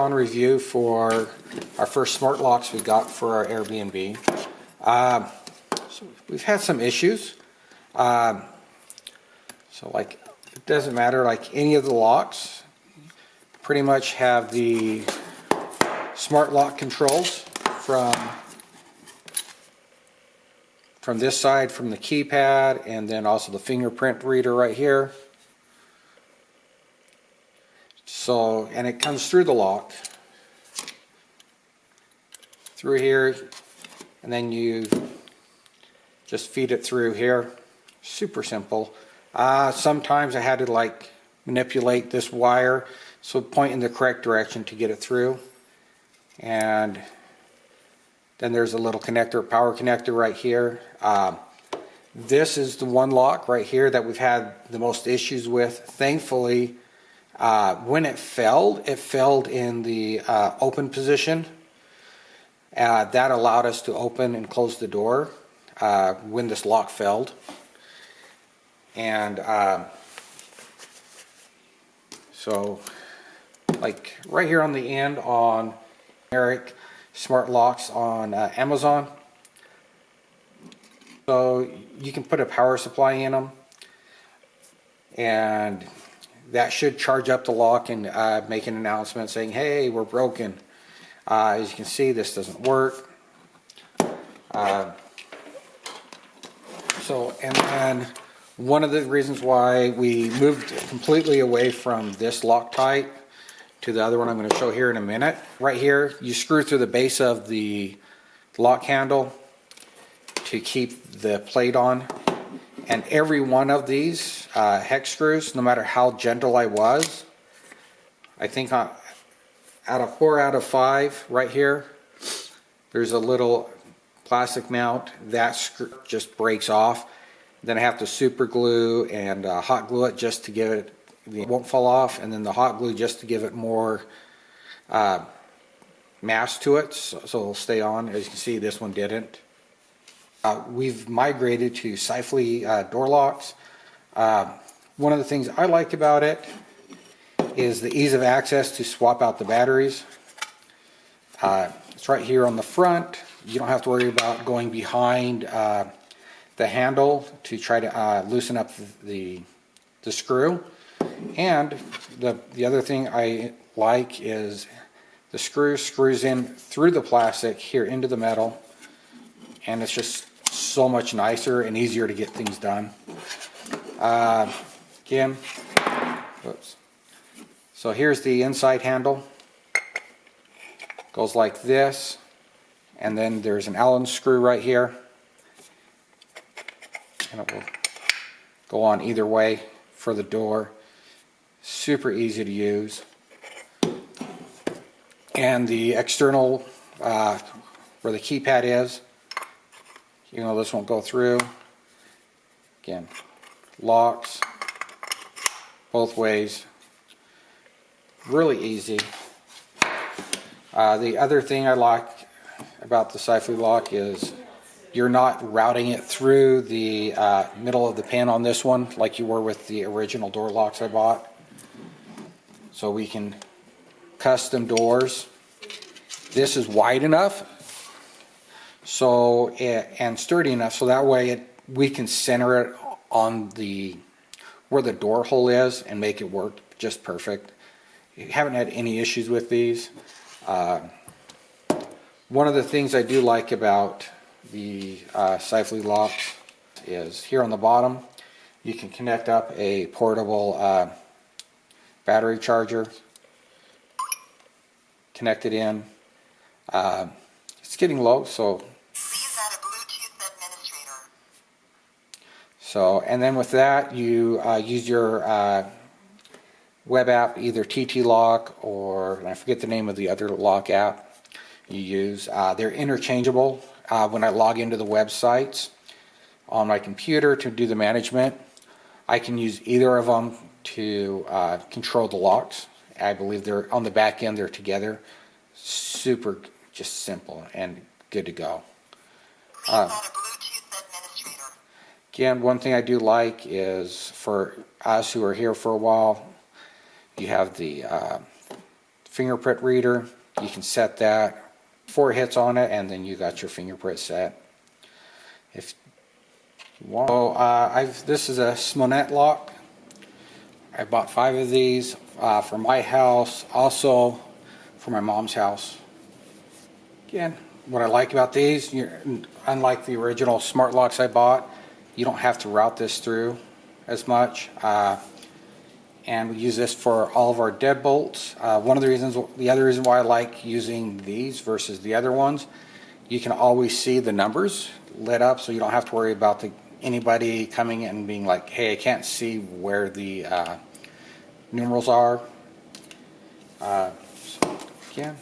on review for our first smart locks we got for our Airbnb. So we've had some issues. So like, it doesn't matter, like any of the locks pretty much have the smart lock controls from this side, from the keypad, and then also the fingerprint reader right here. So, and it comes through the lock, through here, and then you just feed it through here. Super simple. Sometimes I had to like manipulate this wire so point in the correct direction to get it through. And then there's a little connector, power connector right here. This is the one lock right here that we've had the most issues with. Thankfully, when it felled in the open position. That allowed us to open and close the door when this lock felled. And so like right here on the end on generic smart locks on Amazon. So you can put a power supply in them, and that should charge up the lock and make an announcement saying, hey, we're broken. As you can see, this doesn't work. And then one of the reasons why we moved completely away from this Loctite to the other one I'm going to show here in a minute. Right here, you screw through the base of the lock handle to keep the plate on. And every one of these hex screws, no matter how gentle I was, I think out of 4 out of 5 right here, there's a little plastic mount that screw just breaks off. Then I have to super glue and hot glue it just to give it, it won't fall off, and then the hot glue just to give it more mass to it, so it'll stay on. As you can see, this one didn't. We've migrated to Sifely door locks. One of the things I like about it is the ease of access to swap out the batteries. It's right here on the front. You don't have to worry about going behind the handle to try to loosen up the screw. And the other thing I like is the screw screws in through the plastic here into the metal, and it's just so much nicer and easier to get things done. Again, whoops. So here's the inside handle. Goes like this, and then there's an Allen screw right here, and it will go on either way for the door. Super easy to use. And the external where the keypad is, you know, this won't go through. Again, locks both ways. Really easy. The other thing I like about the Sifely lock is you're not routing it through the middle of the pin on this one like you were with the original door locks I bought. So we can custom doors. This is wide enough and sturdy enough so that way we can center it on where the door hole is and make it work just perfect. You haven't had any issues with these. One of the things I do like about the Sifely locks is here on the bottom you can connect up a portable battery charger, connect it in. It's getting low, so please add a Bluetooth administrator. So, and then with that you use your web app, either TTLock or I forget the name of the other lock app you use. They're interchangeable. When I log into the websites on my computer to do the management, I can use either of them to control the locks. I believe they're on the back end, they're together. Super just simple and good to go. Please add a Bluetooth administrator. Again, one thing I do like is for us who are here for a while, you have the fingerprint reader. You can set that 4 hits on it, and then you got your fingerprint set. If you want, this is a Smonet lock. I bought 5 of these for my house, also for my mom's house. Again, what I like about these, unlike the original smart locks I bought, you don't have to route this through as much. And we use this for all of our deadbolts. The other reason why I like using these versus the other ones, you can always see the numbers lit up, so you don't have to worry about anybody coming in and being like, hey, I can't see where the numerals are. Again,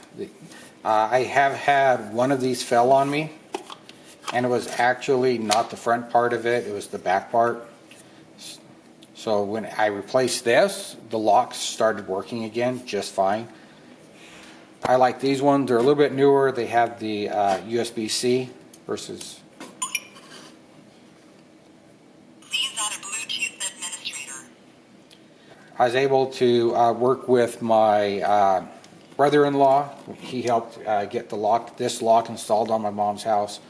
I have had one of these fell on me, and it was actually not the front part of it, it was the back part. So when I replaced this, the locks started working again just fine. I like these ones. They're a little bit newer. They have the USB-C versus... Please add a Bluetooth administrator. I was able to work with my brother-in-law. He helped get this lock installed on my mom's house.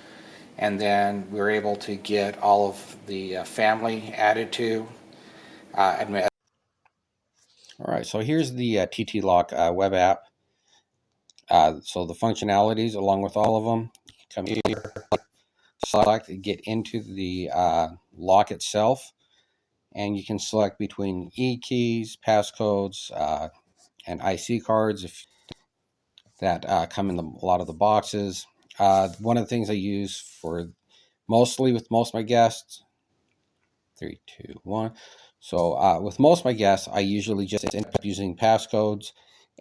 And then we were able to get all of the family added to. All right, so here's the TTLock web app. So the functionalities, along with all of them, come here, select, get into the lock itself, and you can select between e-keys, passcodes, and IC cards if that come in a lot of the boxes. One of the things I use for mostly with most of my guests, 3, 2, 1. So with most of my guests, I usually just end up using passcodes,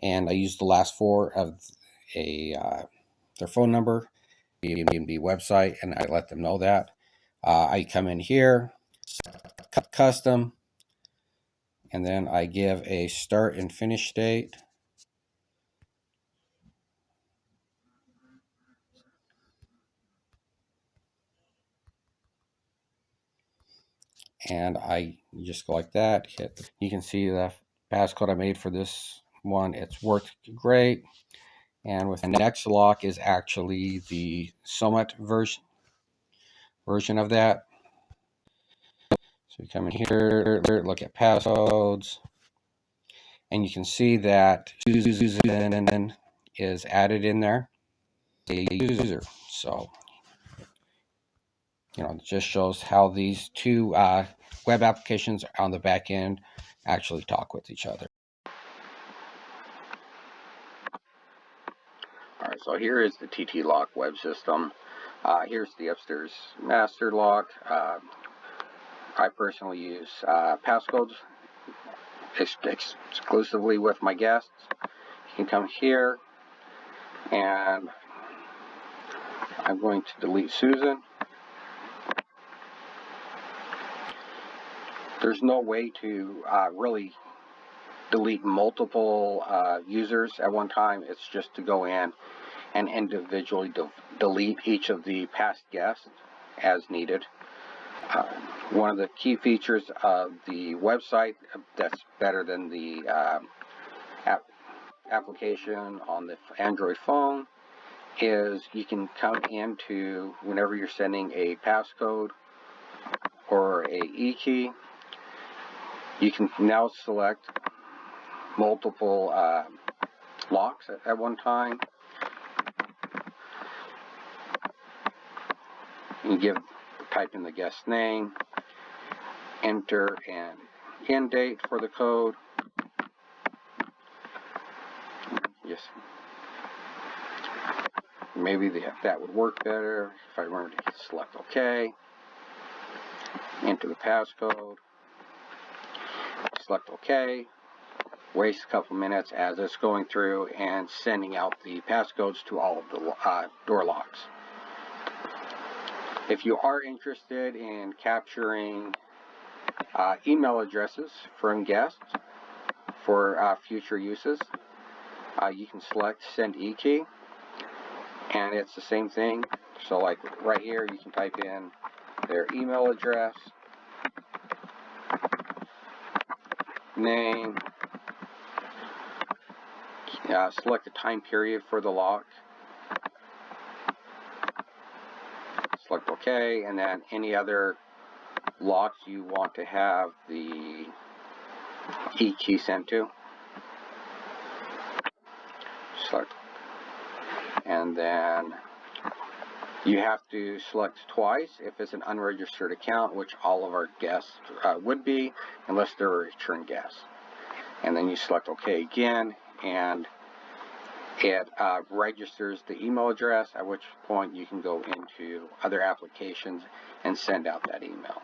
and I use the last 4 of their phone number, Airbnb website, and I let them know that. I come in here, custom, and then I give a start and finish date. And I just go like that, you can see the passcode I made for this one. It's worked great. And with the next lock is actually the Smonet version of that. So you come in here, look at passcodes, and you can see that Susan is added in there, a user. So, it just shows how these two web applications on the back end actually talk with each other. All right, so here is the TTLock web system. Here's the upstairs master lock. I personally use passcodes exclusively with my guests. You can come here, and I'm going to delete Susan. There's no way to really delete multiple users at one time. It's just to go in and individually delete each of the past guests as needed. One of the key features of the website that's better than the application on the Android phone is you can come into, whenever you're sending a passcode or a e-key, you can now select multiple locks at one time. You type in the guest name, enter an end date for the code. Yes, maybe that would work better if I remember to select OK. Enter the passcode, select OK. Waste a couple minutes as it's going through and sending out the passcodes to all of the door locks. If you are interested in capturing email addresses from guests for future uses, you can select send e-key, and it's the same thing. So like right here, you can type in their email address, name, select the time period for the lock. Select OK, and then any other locks you want to have the E key sent to. Select, and then you have to select twice if it's an unregistered account, which all of our guests would be, unless they're a return guest. And then you select OK again, and it registers the email address, at which point you can go into other applications and send out that email.